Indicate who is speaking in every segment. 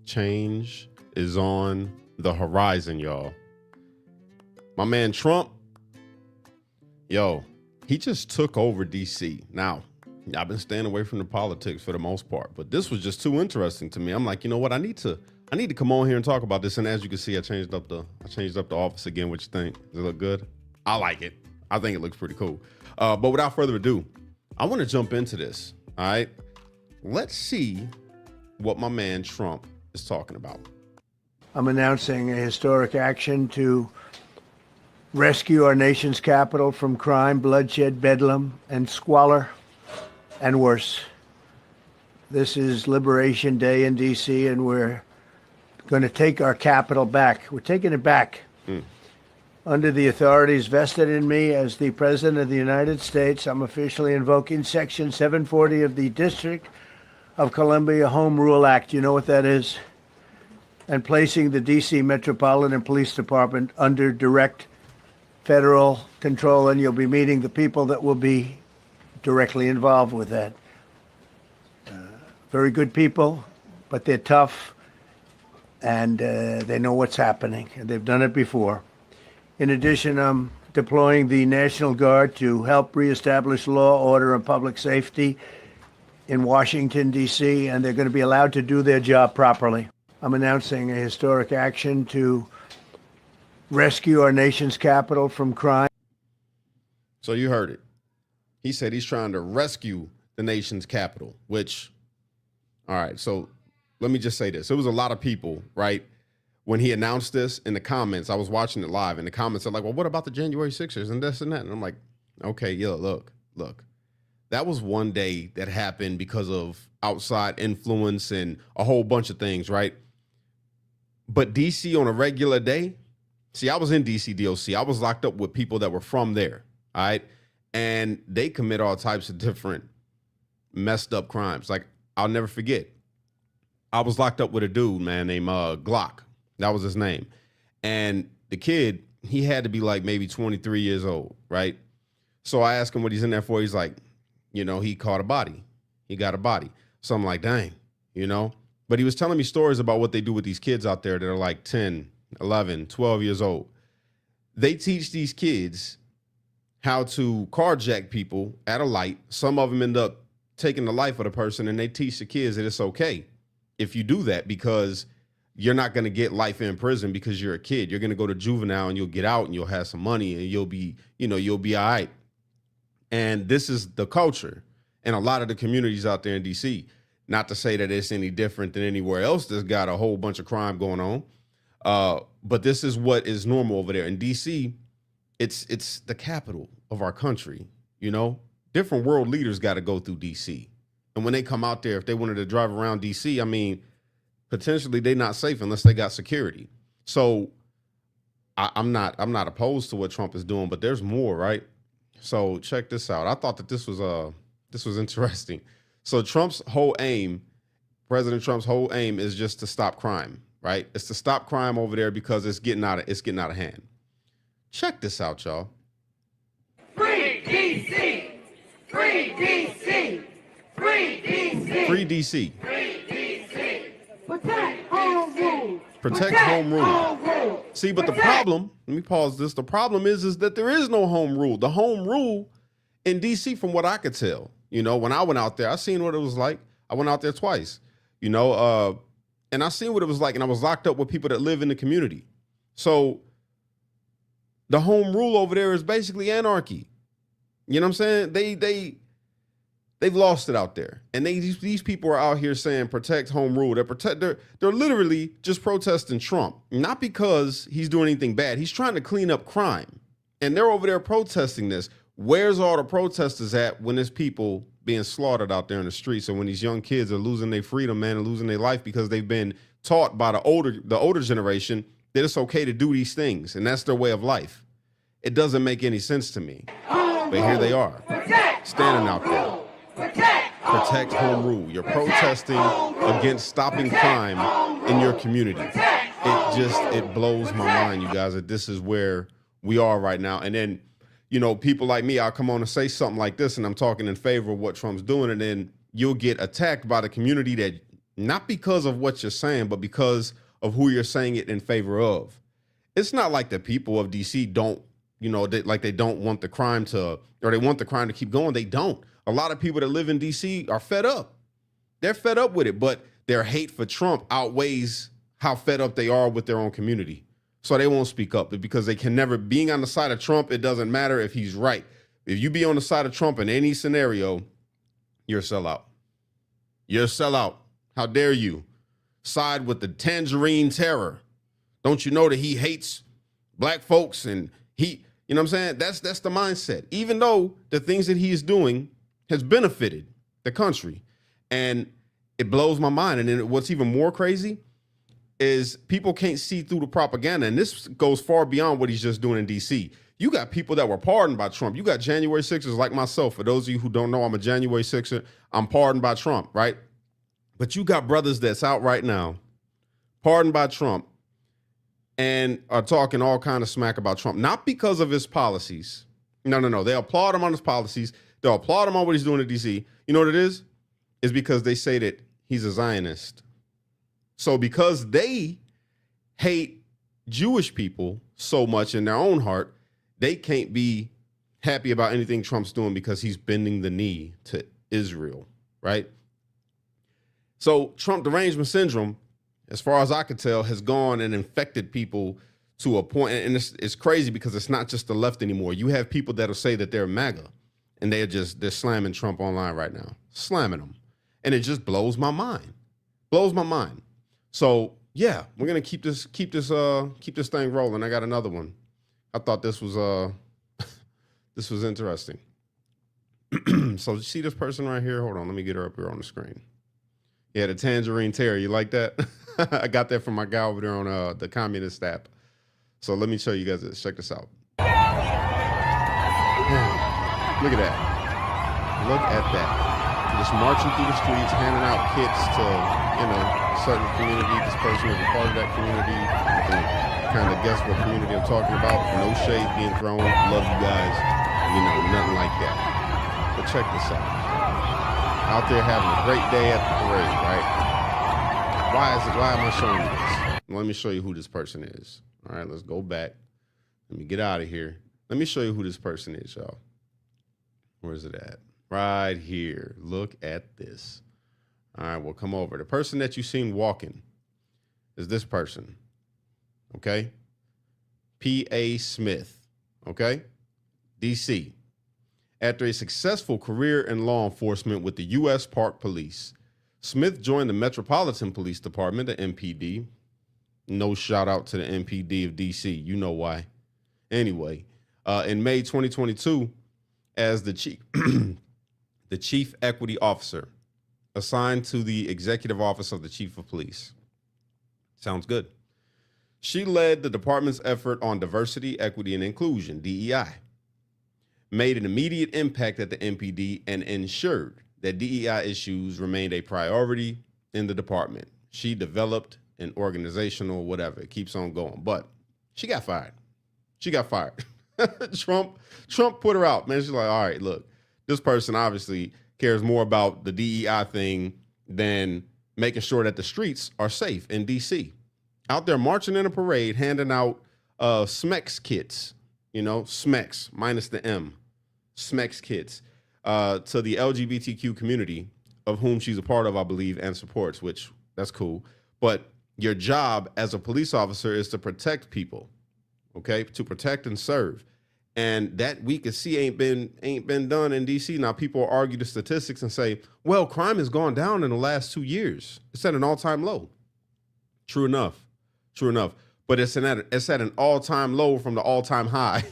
Speaker 1: Change is on the horizon, y'all. My man Trump, he just took over DC. Now, I've been staying away from the politics for the most part, but this was just too interesting to me. I'm like, you know what? I need to come on here and talk about this. And as you can see, I changed up the office again. What you think? Does it look good? I like it. I think it looks pretty cool. But without further ado, I want to jump into this. All right. Let's see what my man Trump is talking about.
Speaker 2: I'm announcing a historic action to rescue our nation's capital from crime, bloodshed, bedlam, and squalor, and worse. This is Liberation Day in D.C., and we're going to take our capital back. We're taking it back. Under the authorities vested in me as the President of the United States, I'm officially invoking Section 740 of the District of Columbia Home Rule Act. You know what that is? And placing the D.C. Metropolitan Police Department under direct federal control, and you'll be meeting the people that will be directly involved with that. Very good people, but they're tough, and they know what's happening, and they've done it before. In addition, I'm deploying the National Guard to help reestablish law, order, and public safety in Washington, D.C., and they're going to be allowed to do their job properly. I'm announcing a historic action to rescue our nation's capital from crime.
Speaker 1: So you heard it. He said he's trying to rescue the nation's capital, which, all right, so let me just say this. There was a lot of people, right, when he announced this in the comments. I was watching it live, and the comments are like, well, what about the January 6ers and this and that? And I'm like, okay, yeah, look. That was one day that happened because of outside influence and a whole bunch of things, right? But DC on a regular day, see, I was in DC DOC. I was locked up with people that were from there, all right? And they commit all types of different messed up crimes. Like, I'll never forget. I was locked up with a dude, man, named Glock. That was his name. And the kid, he had to be like maybe 23 years old, right? So I asked him what he's in there for. He's like, he caught a body. He got a body. So I'm like, dang, But he was telling me stories about what they do with these kids out there that are like 10, 11, 12 years old. They teach these kids how to carjack people at a light. Some of them end up taking the life of the person, and they teach the kids that it's okay if you do that, because you're not going to get life in prison because you're a kid. You're going to go to juvenile and you'll get out and you'll have some money and you'll be all right. And this is the culture in a lot of the communities out there in DC. Not to say that it's any different than anywhere else that's got a whole bunch of crime going on. But this is what is normal over there in DC. It's the capital of our country. Different world leaders got to go through DC. And when they come out there, if they wanted to drive around DC, I mean, potentially they're not safe unless they got security. So I'm not opposed to what Trump is doing, but there's more, right? So check this out. I thought that this was interesting. So President Trump's whole aim is just to stop crime, right? It's to stop crime over there because it's getting out of hand. Check this out, y'all.
Speaker 3: Free DC! Free DC! Free DC!
Speaker 1: Free DC.
Speaker 3: Free DC! Protect home rule!
Speaker 1: Protect home rule. See, but the problem, let me pause this. The problem is that there is no home rule. The home rule in DC, from what I could tell, when I went out there, I seen what it was like. I went out there twice, and I seen what it was like, and I was locked up with people that live in the community. So the home rule over there is basically anarchy. You know what I'm saying? They've lost it out there. And these people are out here saying protect home rule. They're literally just protesting Trump. Not because he's doing anything bad. He's trying to clean up crime. And they're over there protesting this. Where's all the protesters at when there's people being slaughtered out there in the streets, and when these young kids are losing their freedom, man, and losing their life because they've been taught by the older generation that it's okay to do these things, and that's their way of life. It doesn't make any sense to me. But here they are, standing out there. Protect home rule. You're protesting against stopping crime in your community. It blows my mind, you guys, that this is where we are right now. And then, people like me, I'll come on and say something like this, and I'm talking in favor of what Trump's doing, and then you'll get attacked by the community that not because of what you're saying, but because of who you're saying it in favor of. It's not like the people of DC don't, they don't want the crime to, or they want the crime to keep going. They don't. A lot of people that live in DC are fed up. They're fed up with it, but their hate for Trump outweighs how fed up they are with their own community. So they won't speak up because they can never, being on the side of Trump, it doesn't matter if he's right. If you be on the side of Trump in any scenario, you're a sellout. You're a sellout. How dare you side with the tangerine terror? Don't you know that he hates black folks and he, you know what I'm saying? That's the mindset. Even though the things that he is doing has benefited the country. And it blows my mind. And then what's even more crazy is people can't see through the propaganda. And this goes far beyond what he's just doing in DC. You got people that were pardoned by Trump. You got January 6ers like myself. For those of you who don't know, I'm a January 6er. I'm pardoned by Trump, right? But you got brothers that's out right now, pardoned by Trump, and are talking all kind of smack about Trump. Not because of his policies. No. They applaud him on his policies. They'll applaud him on what he's doing in DC. You know what it is? It's because they say that he's a Zionist. So because they hate Jewish people so much in their own heart, they can't be happy about anything Trump's doing because he's bending the knee to Israel, right? So Trump derangement syndrome, as far as I could tell, has gone and infected people to a point. And it's crazy because it's not just the left anymore. You have people that'll say that they're MAGA and they're slamming Trump online right now, slamming him. And it just blows my mind. Blows my mind. So yeah, we're gonna keep this thing rolling. I got another one. I thought this was this was interesting. So you see this person right here? Hold on, let me get her up here on the screen. Yeah, the Tangerine Terror. You like that? I got that from my guy over there on the Communist app. So let me show you guys this. Check this out. Look at that. Look at that. Just marching through the streets, handing out kits to, certain community. This person is a part of that community. You can kind of guess what community I'm talking about. No shade being thrown. Love you guys. Nothing like that. But check this out. Out there having a great day at the parade, right? Why am I showing you this? Let me show you who this person is. All right, let's go back. Let me get out of here. Let me show you who this person is, y'all. Where is it at? Right here. Look at this. All right, well, come over. The person that you seen walking is this person. Okay? P.A. Smith. Okay? D.C. After a successful career in law enforcement with the U.S. Park Police, Smith joined the Metropolitan Police Department, the MPD. No shout out to the MPD of D.C. You know why. Anyway, in May 2022, as the chief equity officer assigned to the executive office of the chief of police. Sounds good. She led the department's effort on diversity, equity, and inclusion, DEI, made an immediate impact at the MPD, and ensured that DEI issues remained a priority in the department. She developed an organizational whatever. It keeps on going. But she got fired. Trump put her out, man. She's like, all right, look, this person obviously cares more about the DEI thing than making sure that the streets are safe in DC. Out there marching in a parade, handing out SMEX kits, SMEX minus the M, SMEX kits to the LGBTQ community, of whom she's a part of, I believe, and supports, which that's cool. But your job as a police officer is to protect people, okay? To protect and serve. And that we can see ain't been done in DC. Now people argue the statistics and say, well, crime has gone down in the last 2 years. It's at an all-time low. True enough. But it's at an all-time low from the all-time high.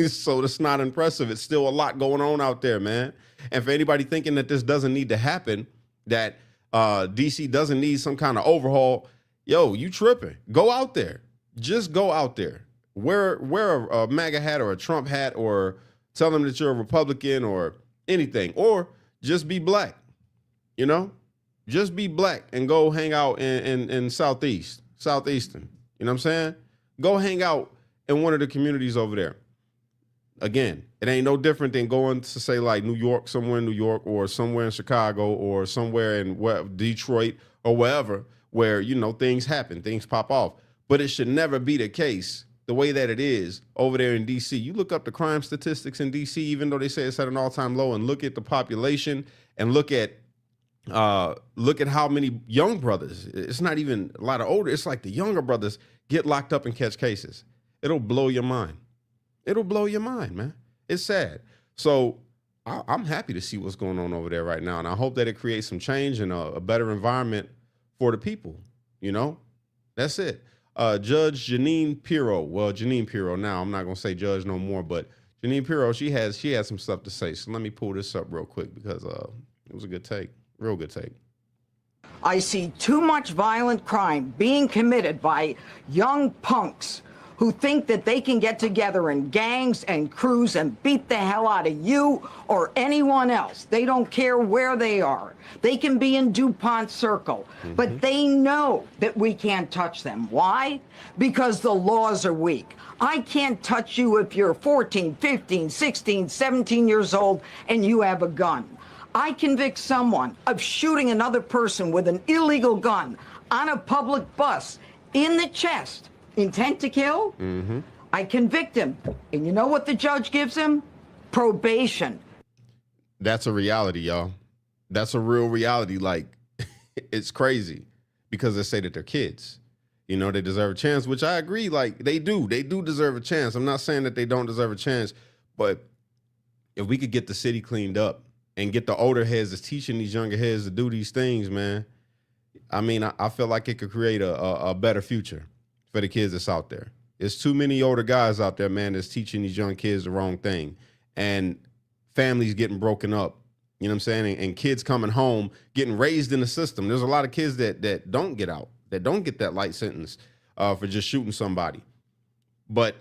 Speaker 1: So that's not impressive. It's still a lot going on out there, man. And for anybody thinking that this doesn't need to happen, that DC doesn't need some kind of overhaul, yo, you tripping. Go out there. Just go out there. Wear a MAGA hat or a Trump hat, or tell them that you're a Republican or anything, or just be black, just be black and go hang out in Southeastern, you know what I'm saying? Go hang out in one of the communities over there. Again, it ain't no different than going to say like New York, somewhere in New York, or somewhere in Chicago, or somewhere in Detroit, or wherever, where, you know, things happen, things pop off. But it should never be the case the way that it is over there in D.C. You look up the crime statistics in D.C., even though they say it's at an all-time low, and look at the population and look at how many young brothers. It's not even a lot of older. It's like the younger brothers get locked up and catch cases. It'll blow your mind. It'll blow your mind, man. It's sad. So I'm happy to see what's going on over there right now, and I hope that it creates some change and a better environment for the people. You know, that's it. Judge Jeanine Pirro. Well, Jeanine Pirro now. I'm not gonna say judge no more, but Jeanine Pirro, she has some stuff to say. So let me pull this up real quick because it was a good take, real good take.
Speaker 4: I see too much violent crime being committed by young punks who think that they can get together in gangs and crews and beat the hell out of you or anyone else. They don't care where they are. They can be in DuPont Circle, but they know that we can't touch them. Why? Because the laws are weak. I can't touch you if you're 14, 15, 16, 17 years old and you have a gun. I convict someone of shooting another person with an illegal gun on a public bus in the chest. Intent to kill? I convict him. And you know what the judge gives him? Probation.
Speaker 1: That's a reality, y'all. That's a real reality. Like, it's crazy because they say that they're kids. You know, they deserve a chance, which I agree. Like, they do. They do deserve a chance. I'm not saying that they don't deserve a chance, but if we could get the city cleaned up and get the older heads that's teaching these younger heads to do these things, man, I mean, I feel like it could create a better future for the kids that's out there. There's too many older guys out there, man, that's teaching these young kids the wrong thing. And families getting broken up, you know what I'm saying? And kids coming home, getting raised in the system. There's a lot of kids that don't get out, that don't get that light sentence for just shooting somebody. But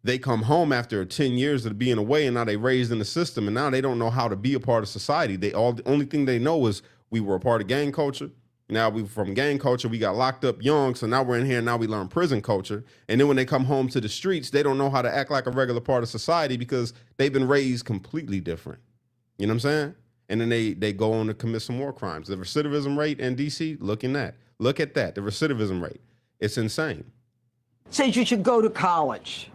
Speaker 1: they come home after 10 years of being away, and now they raised in the system, and now they don't know how to be a part of society. The only thing they know is we were a part of gang culture. Now we from gang culture, we got locked up young, so now we're in here, and now we learn prison culture. And then when they come home to the streets, they don't know how to act like a regular part of society because they've been raised completely different. You know what I'm saying? And then they go on to commit some more crimes. The recidivism rate in D.C., look at that. The recidivism rate. It's insane.
Speaker 4: Says you should go to college.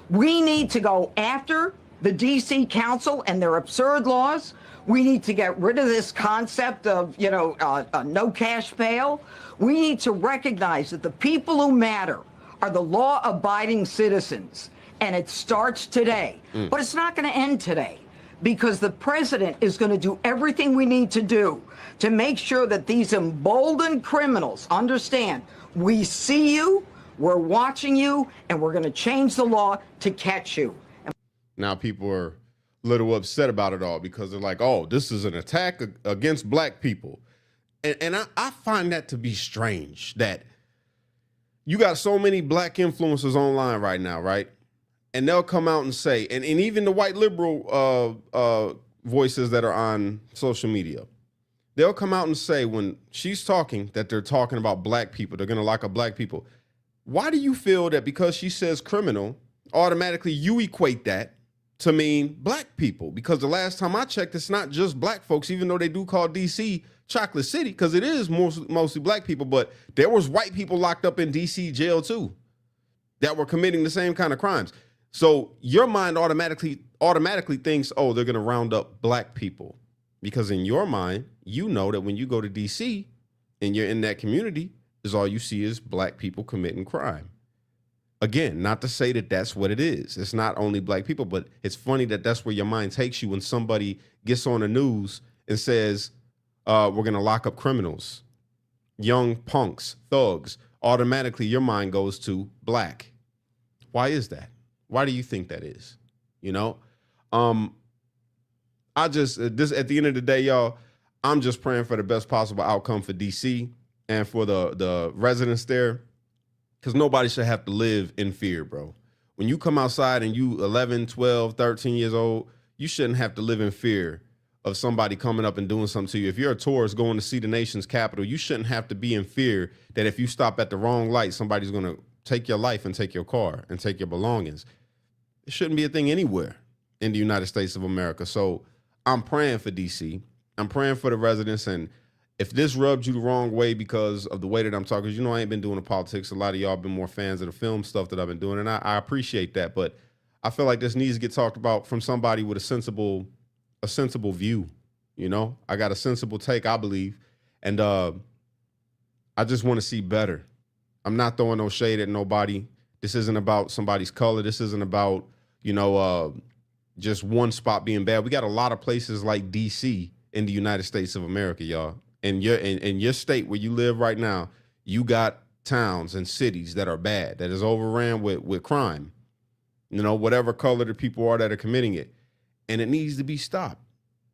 Speaker 4: We need to go after the D.C. Council and their absurd laws. We need to get rid of this concept of, no cash bail. We need to recognize that the people who matter are the law-abiding citizens, and it starts today. But it's not going to end today because the president is going to do everything we need to do to make sure that these emboldened criminals understand we see you, we're watching you, and we're going to change the law to catch you.
Speaker 1: Now people are a little upset about it all because they're like, oh, this is an attack against black people. And I find that to be strange that you got so many black influencers online right now, right? And they'll come out and say, and even the white liberal voices that are on social media, they'll come out and say when she's talking that they're talking about black people, they're going to lock up black people. Why do you feel that because she says criminal, automatically you equate that to mean black people? Because the last time I checked, it's not just black folks, even though they do call D.C. Chocolate City, because it is mostly black people, but there was white people locked up in D.C. jail too that were committing the same kind of crimes. So your mind automatically thinks, oh, they're going to round up black people. Because in your mind, you know that when you go to D.C. and you're in that community, is all you see is black people committing crime. Again, not to say that that's what it is. It's not only black people, but it's funny that that's where your mind takes you when somebody gets on the news and says, we're going to lock up criminals, young punks, thugs. Automatically, your mind goes to black. Why is that? Why do you think that is? You know, at the end of the day, y'all, I'm just praying for the best possible outcome for DC and for the residents there, because nobody should have to live in fear, bro. When you come outside and you 11, 12, 13 years old, you shouldn't have to live in fear of somebody coming up and doing something to you. If you're a tourist going to see the nation's capital, you shouldn't have to be in fear that if you stop at the wrong light, somebody's going to take your life and take your car and take your belongings. It shouldn't be a thing anywhere in the United States of America. So I'm praying for DC. I'm praying for the residents. And if this rubbed you the wrong way because of the way that I'm talking, 'cause you know I ain't been doing the politics. A lot of y'all been more fans of the film stuff that I've been doing, and I appreciate that. But I feel like this needs to get talked about from somebody with a sensible view. You know, I got a sensible take, I believe, and I just want to see better. I'm not throwing no shade at nobody. This isn't about somebody's color. This isn't about, you know, just one spot being bad. We got a lot of places like DC in the United States of America, y'all. In your state where you live right now, you got towns and cities that are bad, that is overran with crime. You know, whatever color the people are that are committing it. And it needs to be stopped.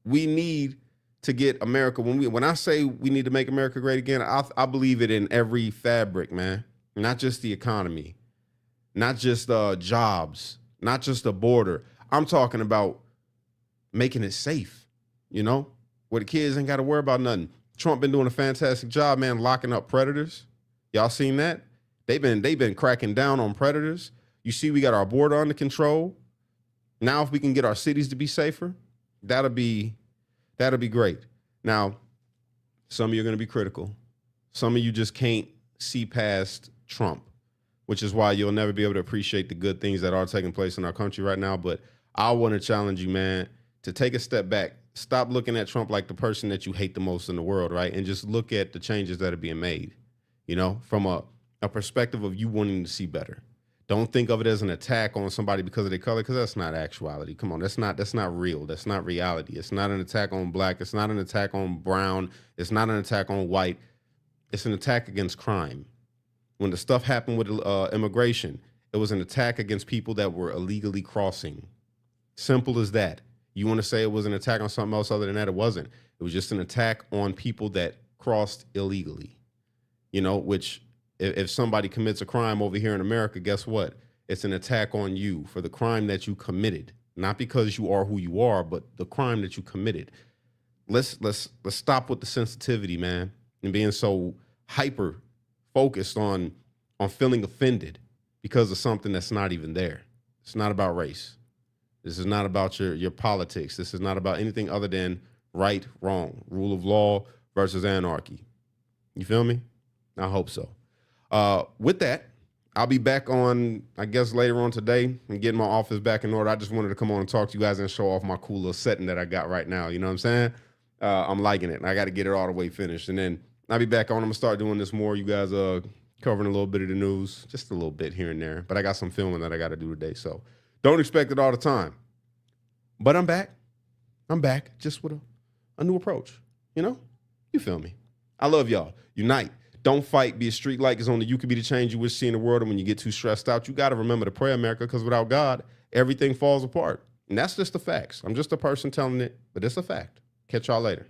Speaker 1: We need to get America, when I say we need to make America great again, I believe it in every fabric, man. Not just the economy, not just jobs, not just the border. I'm talking about making it safe, you know, where the kids ain't got to worry about nothing. Trump been doing a fantastic job, man, locking up predators. Y'all seen that? They've been cracking down on predators. You see, we got our border under control. Now, if we can get our cities to be safer, that'll be great. Now, some of you are going to be critical. Some of you just can't see past Trump, which is why you'll never be able to appreciate the good things that are taking place in our country right now. But I want to challenge you, man, to take a step back. Stop looking at Trump like the person that you hate the most in the world, right? And just look at the changes that are being made, you know, from a perspective of you wanting to see better. Don't think of it as an attack on somebody because of their color, because that's not actuality. Come on, that's not real. That's not reality. It's not an attack on black. It's not an attack on brown. It's not an attack on white. It's an attack against crime. When the stuff happened with immigration, it was an attack against people that were illegally crossing. Simple as that. You want to say it was an attack on something else other than that? It wasn't. It was just an attack on people that crossed illegally. You know, which if somebody commits a crime over here in America, guess what? It's an attack on you for the crime that you committed, not because you are who you are, but the crime that you committed. Let's stop with the sensitivity, man, and being so hyper focused on feeling offended because of something that's not even there. It's not about race. This is not about your politics. This is not about anything other than right, wrong, rule of law versus anarchy. You feel me? I hope so. With that, I'll be back on, I guess, later on today and getting my office back in order. I just wanted to come on and talk to you guys and show off my cool little setting that I got right now. You know what I'm saying? I'm liking it. I got to get it all the way finished. And then I'll be back on. I'm going to start doing this more. You guys covering a little bit of the news, just a little bit here and there. But I got some filming that I got to do today. So don't expect it all the time. But I'm back. I'm back just with a new approach. You know? You feel me? I love y'all. Unite. Don't fight. Be a street light, because only you can be the change you wish to see in the world. And when you get too stressed out, you got to remember to pray, America, because without God, everything falls apart. And that's just the facts. I'm just a person telling it, but it's a fact. Catch y'all later.